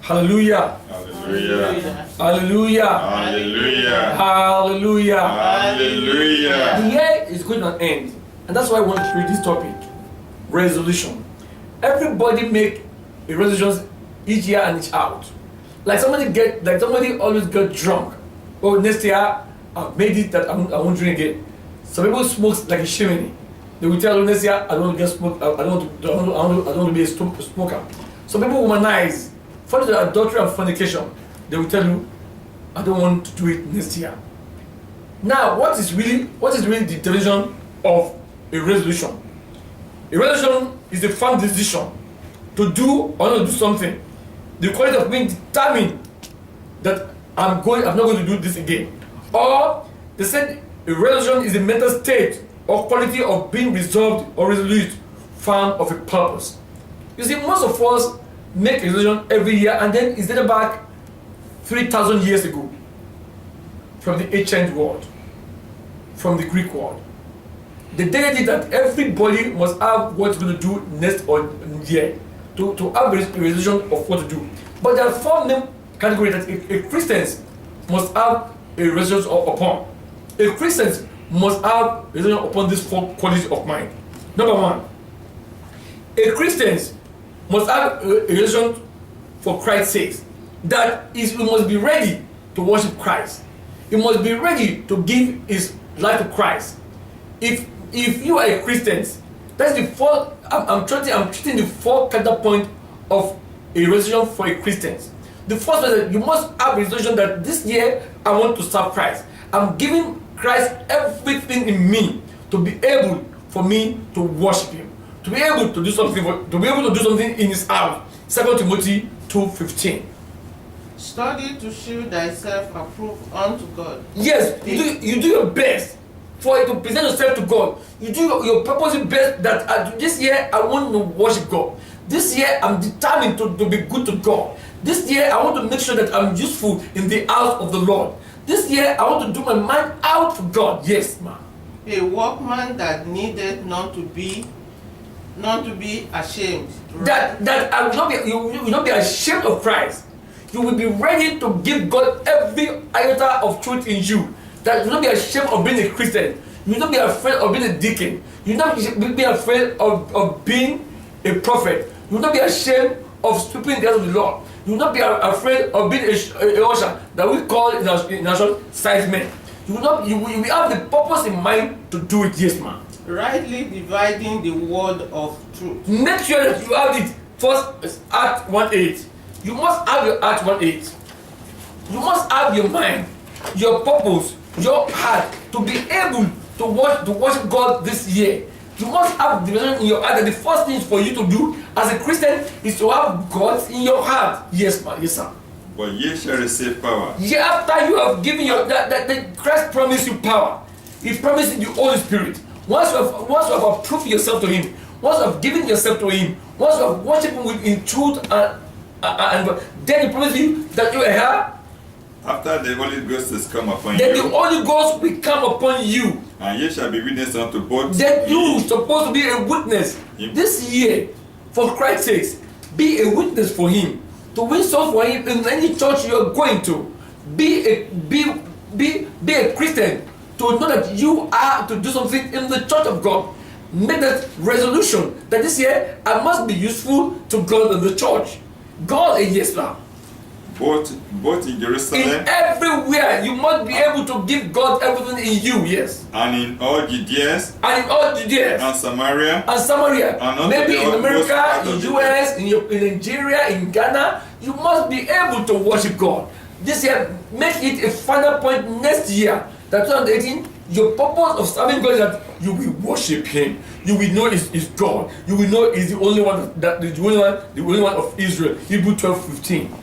Hallelujah. Hallelujah. Hallelujah. Hallelujah. Hallelujah. Hallelujah. The year is going to end, and that's why I want to read this topic: resolution. Everybody make a resolution each year and each out. Like somebody always get drunk. Oh, next year I've made it that I won't drink again. Some people smoke like a chimney. They will tell you next year I don't want to get smoke. I don't want to be a smoker. Some people womanize, fall into adultery and fornication. They will tell you, I don't want to do it next year. Now, what is really the definition of a resolution? A resolution is a firm decision to do or not to do something. The quality of being determined that I'm not going to do this again. Or they said a resolution is a mental state or quality of being resolved or resolute, firm of a purpose. You see, most of us make a resolution every year, and then it's dated back 3,000 years ago from the ancient world, from the Greek world. They dated it that everybody must have what you're going to do next year to have a resolution of what to do. But there are four main categories that a Christian must have a resolution upon. A Christian must have a resolution upon these four qualities of mind. Number one, a Christian must have a resolution for Christ's sake. That is, he must be ready to worship Christ. He must be ready to give his life to Christ. If you are a Christian, that's the four. I'm treating the four counterpoint of a resolution for a Christian. The first is that you must have a resolution that this year I want to serve Christ. I'm giving Christ everything in me to be able for me to worship Him, to be able to do something in His house. 2 Timothy 2:15. Study to show thyself approved unto God. Yes, you do your best for it to present yourself to God. You do your purposely best that this year I want to worship God. This year I'm determined to be good to God. This year I want to make sure that I'm useful in the house of the Lord. This year I want to do my mind out for God. Yes, ma'am. A workman that needed not to be ashamed. That I will not be. You will not be ashamed of Christ. You will be ready to give God every iota of truth in you. That you will not be ashamed of being a Christian. You will not be afraid of being a deacon. You will not be afraid of being a prophet. You will not be ashamed of sweeping the house of the Lord. You will not be afraid of being a usher that we call in our size men. You will have the purpose in mind to do it. Yes, ma'am. Rightly dividing the word of truth. Make sure that you have it. First, Act 1:8. You must have your Act 1:8. You must have your mind, your purpose, your heart to be able to worship God this year. You must have the vision in your heart that the first thing for you to do as a Christian is to have God in your heart. Yes, ma'am. Yes, sir. But ye shall receive power. Yeah, after you have given that Christ promised you power. He promised you the Holy Spirit. Once you have approved yourself to Him, once you have given yourself to Him, once you have worshipped Him in truth and then He promised you that you are here. After the Holy Ghost has come upon Then you, the Holy Ghost will come upon you. and ye shall be witness unto both. Then you supposed to be a witness this year for Christ's sake. Be a witness for Him. To win souls for Him in any church you are going to. Be a Christian. To know that you are to do something in the church of God. Make that resolution that this year I must be useful to God and the church. God is yes, ma'am. Both in Jerusalem In everywhere, you must be able to give God everything in you, yes. and in all Judea And in all Judea and Samaria, and Samaria, and unto maybe the in utmost America, part in of the US, in Nigeria, in Ghana, you must be able to worship God. This year, make it a final point next year. That 2018, your purpose of serving God is that you will worship Him. You will know is God. You will know is the only one the only one of Israel. Hebrews 12:15.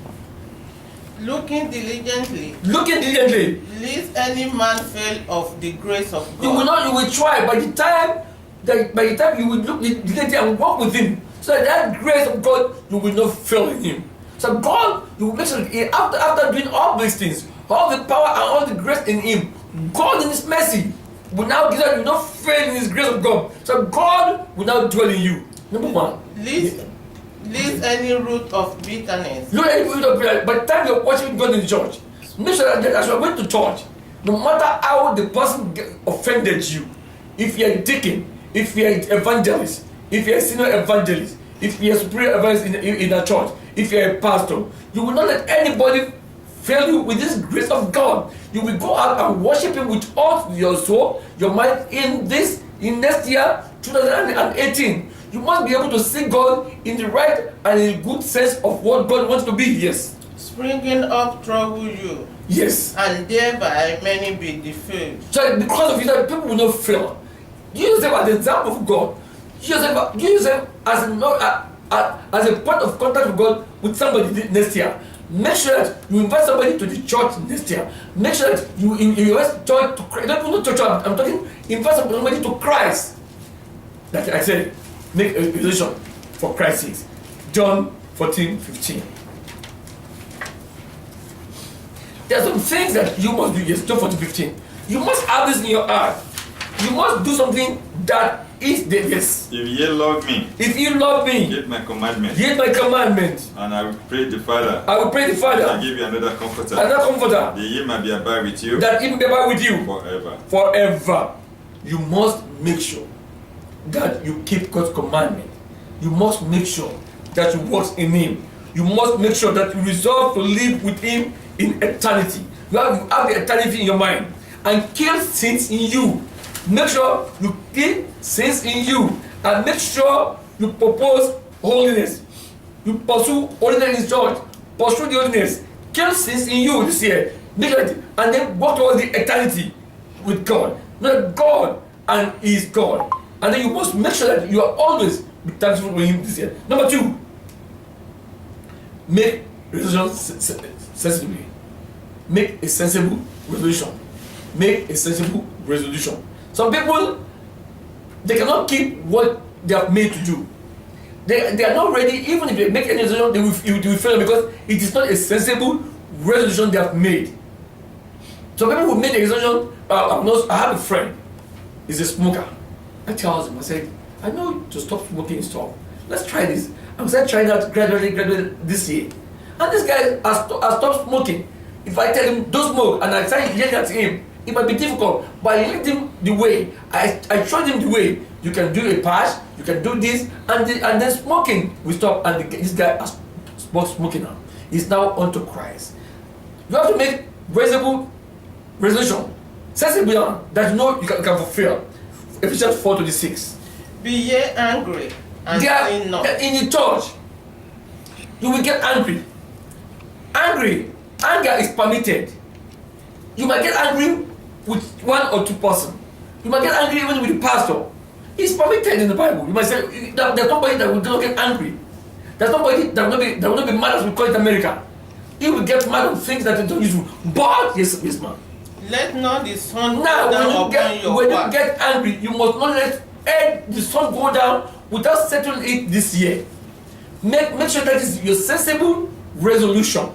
Looking diligently, Lest lest any man fail of the grace of God. you will try. By the time you will look diligently and walk with Him, so that grace of God, you will not fail in Him. So God, you will make sure that after doing all these things, all the power and all the grace in Him, God in His mercy will now give that you will not fail in His grace of God. So God will now dwell in you. Number one. Release any root of bitterness. Look at it, by the time you're watching God in church, make sure that as you're going to church, no matter how the person offended you, if you're a deacon, if you're an evangelist, if you're a senior evangelist, if you're a superior evangelist in a church, if you're a pastor, you will not let anybody fail you with this grace of God. You will go out and worship Him with all your soul, your mind in next year, 2018. You must be able to see God in the right and in good sense of what God wants to be. Yes. Springing up trouble you, Yes. and thereby many be defiled. So because of you, that people will not fail. Use them as the example of God. Use them as a point of contact with God with somebody next year. Make sure that you invite somebody to the church next year. Make sure that you invite church to Christ. Don't even church. I'm talking. Invite somebody to Christ. Like I said, make a resolution for Christ's sake. John 14:15. There are some things that you must do. Yes, John 14:15. You must have this in your heart. You must do something that is the yes. If ye love me, If you love me, keep my commandments, heed my commandments. and I will pray the Father, I will pray the and Father, give you another comforter, another comforter, that ye might be abide with you that He may abide with you forever. forever. You must make sure that you keep God's commandment. You must make sure that you walk in Him. You must make sure that you resolve to live with Him in eternity. You have the eternity in your mind and kill sins in you. Make sure you kill sins in you and make sure you propose holiness. You pursue holiness in church. Pursue the holiness. Kill sins in you this year. Make it, and then walk towards the eternity with God. Not God and He is God. And then you must make sure that you are always be thankful for Him this year. Number 2, make resolution sensibly. Make a sensible resolution. Make a sensible resolution. Some people, they cannot keep what they are made to do. They are not ready, even if they make any resolution, they will fail because it is not a sensible resolution they have made. Some people who made a resolution, I have a friend, he's a smoker. I tell him, I said, I know to stop smoking and stuff. Let's try this. I'm trying that gradually this year. And this guy has stopped smoking. If I tell him, don't smoke, and I start yelling at him, it might be difficult, but I lead him the way. I showed him the way. You can do a patch, you can do this, and then smoking will stop. And this guy has stopped smoking now. He's now onto Christ. You have to make reasonable resolution, sensible that you know you can fulfill. Ephesians 4:26. Be ye angry and sin not. In the church, you will get angry. Anger is permitted. You might get angry with 1 or 2 persons. You might get angry even with the pastor. It's permitted in the Bible. You might say there's nobody that will not get angry. There's nobody that will not be mad, as we call it in America. He will get mad on things that they don't use. But yes, man. Let not the sun Now, go down upon your when back. you get angry, you must not let the sun go down without settling it this year. Make sure that is your sensible resolution.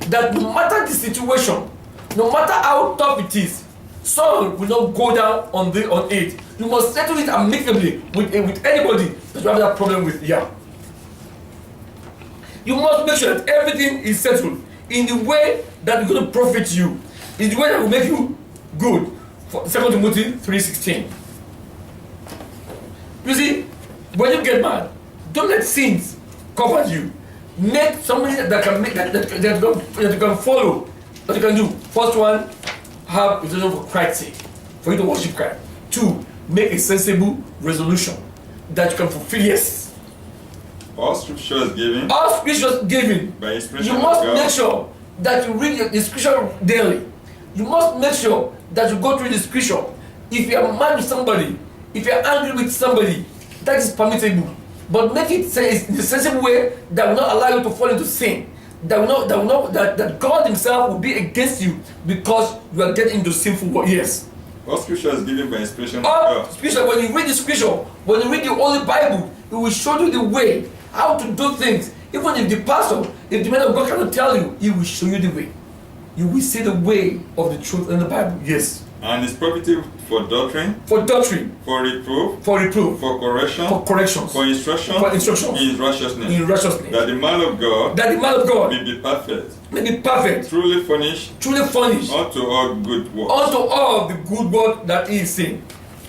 That no matter the situation, no matter how tough it is, sun will not go down on it. You must settle it amicably with anybody that you have that problem with. Yeah. You must make sure that everything is settled in the way that is going to profit you, in the way that will make you good. For 2 Timothy 3:16. You see, when you get mad, don't let sins cover you. Make somebody that can make that you can follow, that you can do. First one, have a resolution for Christ's sake, for you to worship Christ. 2, make a sensible resolution that you can fulfill. Yes. All scripture is given All scriptures given. by inspiration You of must God. make sure that you read the scripture daily. You must make sure that you go through the scripture. If you are mad with somebody, if you are angry with somebody, that is permissible. But make it in a sensible way that will not allow you to fall into sin. That God Himself will be against you because you are getting into sinful work. Yes. All scripture is given by inspiration of All God. scripture, when you read the scripture, when you read the Holy Bible, it will show you the way, how to do things. Even if the pastor, if the man of God cannot tell you, he will show you the way. You will see the way of the truth in the Bible. Yes. And is profitable for doctrine, for doctrine, for reproof, for reproof, for correction, for corrections, for instruction, in righteousness, in righteousness, that the man of God that the man of God may be perfect, may be perfect, truly furnished furnished unto all good works. unto all the good work that he is saying.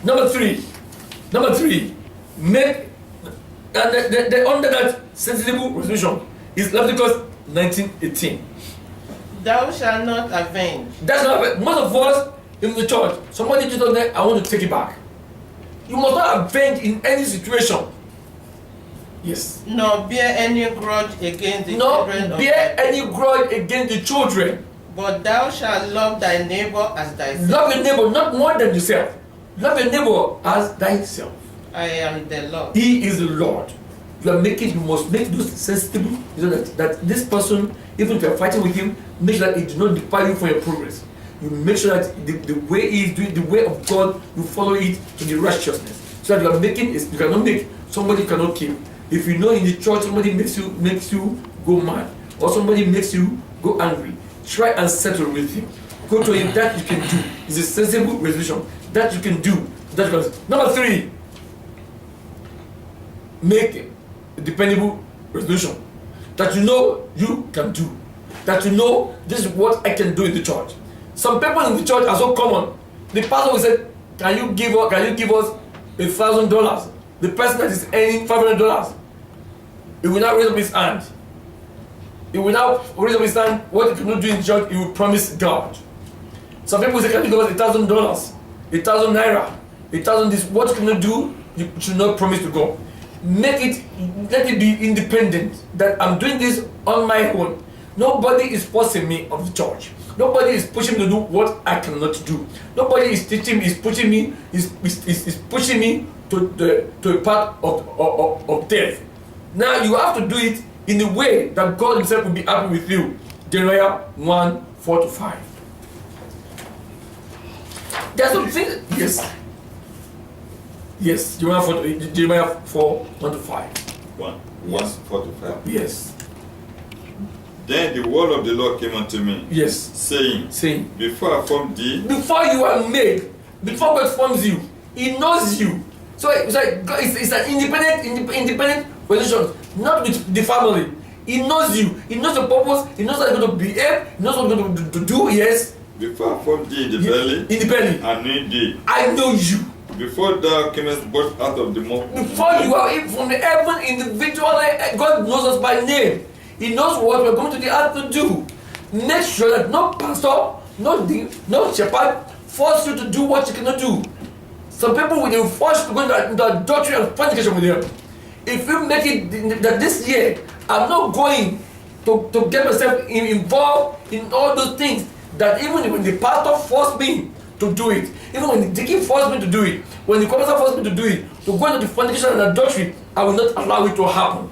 Number three, make and the under that sensible resolution is Leviticus 19:18. Thou shalt not avenge, That's not most of us in the church. Somebody just told them, I want to take it back. You must not avenge in any situation. Yes. nor bear any grudge against the Not children of bear thy- any grudge against the children. But thou shalt love thy neighbor as thyself. Love your neighbor not more than yourself. Love your neighbor as thyself. I am the Lord. He is the Lord. You must make those sensitive, you know, that this person, even if you're fighting with him, make sure that it does not depart you from your progress. You make sure that the way he is doing, the way of God, you follow it to the righteousness. So that you cannot make somebody cannot kill. If you know in the church somebody makes you go mad, or somebody makes you go angry, try and settle with him. Go to him. That you can do. It's a sensible resolution. That you can do. Number three, make a dependable resolution that you know you can do, that you know this is what I can do in the church. Some people in the church are so common. The pastor will say, can you give us $1,000? The person that is earning $500, he will not raise up his hand. He will now raise up his hand. What he cannot do in the church, he will promise God. Some people say, can you give us $1,000, 1,000 naira, 1,000 this? What you cannot do, you should not promise to God. Let it be independent, that I'm doing this on my own. Nobody is forcing me of the church. Nobody is pushing me to do what I cannot do. Nobody is pushing me to a path of death. Now you have to do it in a way that God himself will be happy with you. Jeremiah 1:4-5. There's something, yes, Jeremiah 4:1-5. 1:4-5. Yes. Then the word of the Lord came unto me, Yes. saying, before I formed thee, Before you are made, before God forms you, He knows you. So it's like it's an independent position, not with the family. He knows you. He knows the purpose. He knows how you're going to behave. He knows what you're going to do. Yes. before I formed thee in the belly, In the belly, I knew thee. I know you. Before thou camest forth out of the mouth, Before you are in from the heaven individually, God knows us by name. He knows what we're going to the earth to do. Make sure that no pastor, no shepherd force you to do what you cannot do. Some people will force you to go into adultery and fornication with them. If you make it that this year, I'm not going to get myself involved in all those things, that even when the pastor forced me to do it, even when the deacon forced me to do it, when the pastor forced me to do it, to go into the fornication and adultery, I will not allow it to happen.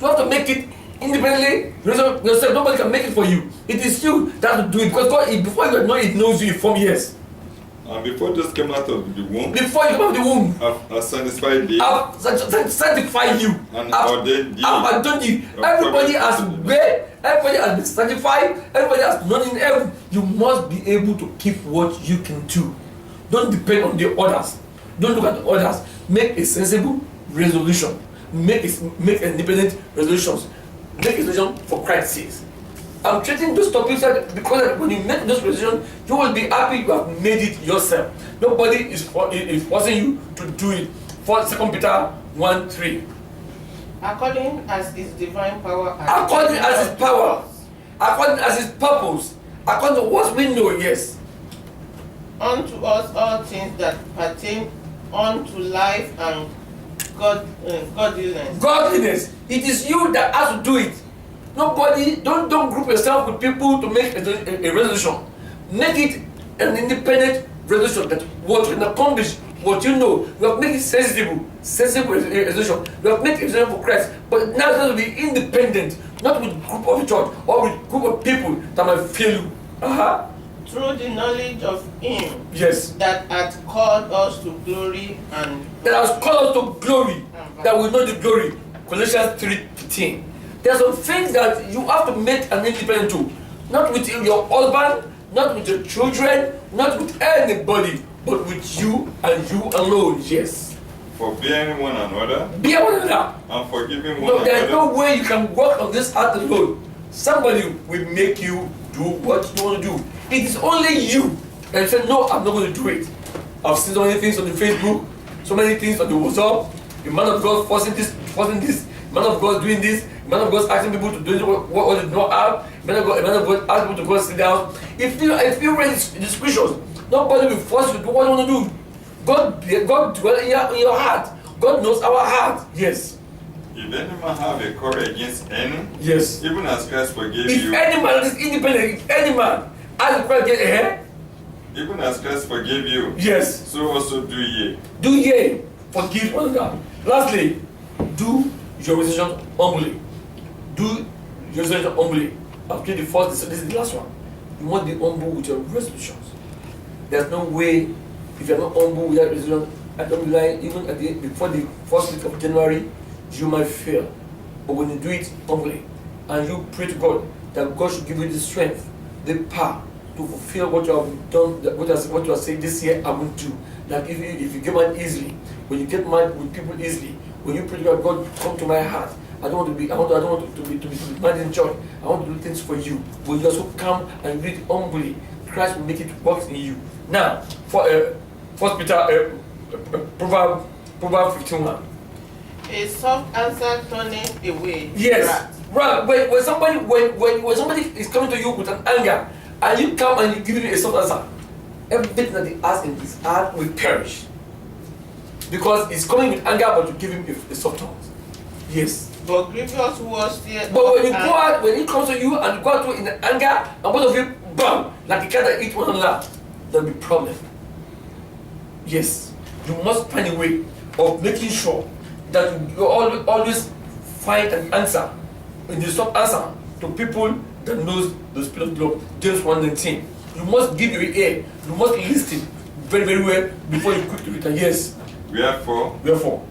You have to make it independently. Yourself, nobody can make it for you. It is you that have to do it, because God, before you know it knows you from years. and before those came out of the womb, Before you come out of the womb, I've satisfied thee, I've sanctified you. and ordained thee. I've done you. Everybody has read, everybody has been sanctified, everybody has known in heaven. You must be able to keep what you can do. Don't depend on the others. Don't look at the others. Make a sensible resolution. Make independent resolutions. Make a resolution for Christ's sake. I'm treating those topics because when you make those resolutions, you will be happy you have made it yourself. Nobody is forcing you to do it. 2 Peter 1:3. According as his divine power, According as his power, according as his purpose, according to what we know, yes. unto us all things that pertain unto life and godliness. Godliness. It is you that has to do it. Nobody, don't group yourself with people to make a resolution. Make it an independent resolution that what you can accomplish, what you know. You have to make it sensible resolution. You have to make it resolution for Christ. But now it's going to be independent, not with group of the church or with group of people that might fail you. Through the knowledge of him Yes. that hath called us to glory and That has called us to glory, that we know the glory. Colossians 3:15. There are some things that you have to make an independent to. Not with your husband, not with your children, not with anybody, but with you and you alone. Yes. Forbearing one another Bear one another. and forgiving one No, there's another. no way you can walk on this earth alone. Somebody will make you do what you want to do. It is only you that you say, no, I'm not going to do it. I've seen so many things on the Facebook, so many things on the WhatsApp. The man of God forcing this, the man of God doing this, the man of God asking people to do what they do not have, the man of God asking people to go sit down. If you read the scriptures, nobody will force you to do what you want to do. God dwells in your heart. God knows our heart. Yes. If any man have a quarrel against any, Yes. even as Christ forgave If you, any man is independent, if any man has a quarrel against a hair, even as Christ forgave you, yes. so also do ye. Do ye forgive one another. Lastly, do your resolution humbly. Do your resolution humbly. I've told the first, this is the last one. You must be humble with your resolutions. There's no way, if you're not humble with that resolution, I don't lie, even before the first week of January, you might fail. But when you do it humbly, and you pray to God that God should give you the strength, the power to fulfill what you have done, what you are saying this year, I will do. Like if you get mad easily, when you get mad with people easily, when you pray to God, God come to my heart. I don't want to be mad in joy. I want to do things for you. When you are so calm and do it humbly, Christ will make it work in you. Now, for First Peter, Proverbs 15:1. A soft answer turneth away Yes. wrath. Right. When somebody is coming to you with an anger, and you come and you give him a soft answer, everything that he has in his heart will perish. Because he's coming with anger, but you give him a soft tongue. Yes. But grievous words still. But when you go out, when he comes to you and you go out to in anger, and both of you bam, like a cat that eat one another, there'll be problem. Yes. You must find a way of making sure that you always find an answer in the soft answer to people that knows the spirit of love. James 1:19. You must give your ear. You must listen very, very well before you quick to return. Yes. Wherefore,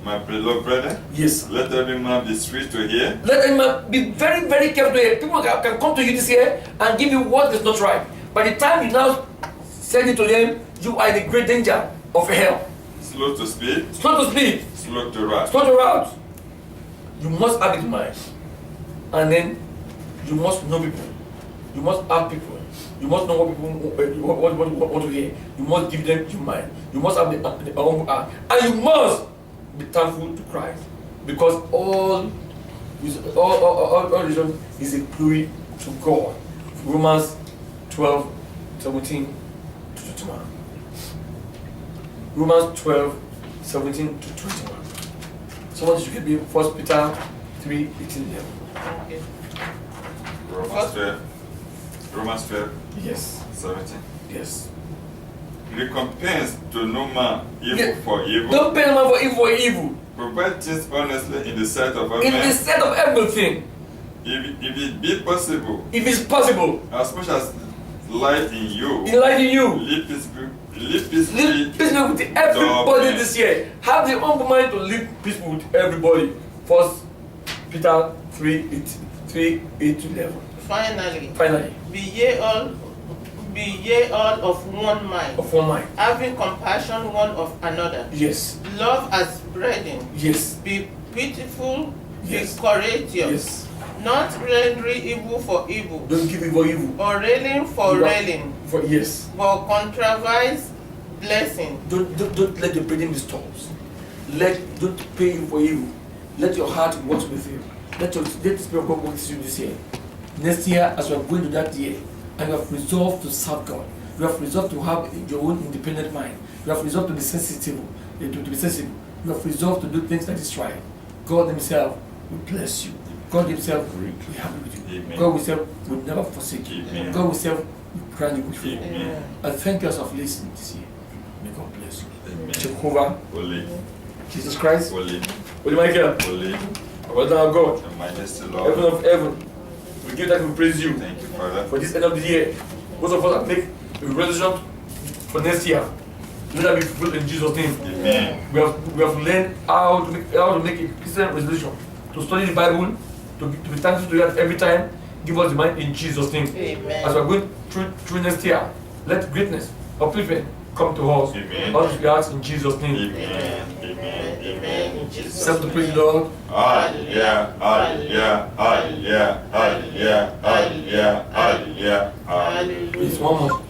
my beloved brother, yes. let every man be swift to hear, Let every man be very, very careful to hear. People can come to you this year and give you what is not right. By the time you now send it to them, you are in a great danger of hell. slow to speak, Slow to speak, slow to wrath. slow to wrath. You must have it in mind. And then you must know people. You must have people. You must know what people want to hear. You must give them your mind. You must have the humble heart. And you must be thankful to Christ. Because all religion is a glory to God. Romans 12:17-21. Romans 12:17-21. Someone should give me 1 Peter 3:18-11. Okay. Romans 12, Yes. 17. Yes. Recompense to no man evil Yeah. for evil. Don't pay man for evil. Provide things honestly in the sight of all In men. the set of everything, If it be possible, if it's possible, as much as light in you, enlighten you. live peacefully Live peacefully with everybody this year. Have the humble mind to live peacefully with everybody. 1 Peter 3:8-11. Finally, be ye all of one mind, Of one mind. having compassion one of another. Yes. Love as brethren. Yes. Be pitiful, Yes. be courageous, Yes. not rendering evil for evil, Don't give evil evil. or railing for railing, Yes. but contravise blessing. Don't let the burden be stopped. Don't pay you for evil. Let your heart work with you. Let the Spirit of God work with you this year. Next year, as you are going to that year, and you have resolved to serve God, you have resolved to have your own independent mind, you have resolved to be sensitive, you have resolved to do things that is right. God Himself will bless you. God Himself will be happy with you. Amen. God Himself will never forsake you. Amen. God Himself will grant you good favor. Amen. I thank you for listening this year. May God bless you. Amen. Jehovah, Holy, Jesus Christ, holy, Holy Michael, holy, our Lord God, the majesty, heaven Lord. of heaven, we give that we praise you Thank you, Father. for this end of the year. Most of us have make a resolution for next year. Let that be fulfilled in Jesus' name. Amen. We have learned how to make a Christian resolution, to study the Bible, to be thankful to God every time, give us the mind in Jesus' name. Amen. As we're going through next year, let greatness, upliftment come to us. Amen. All this we ask in Jesus' name. Amen. Amen. Amen. In Jesus' Self to name. praise the Lord. Hallelujah. Hallelujah. Hallelujah. Hallelujah. Hallelujah. Hallelujah. It's one more.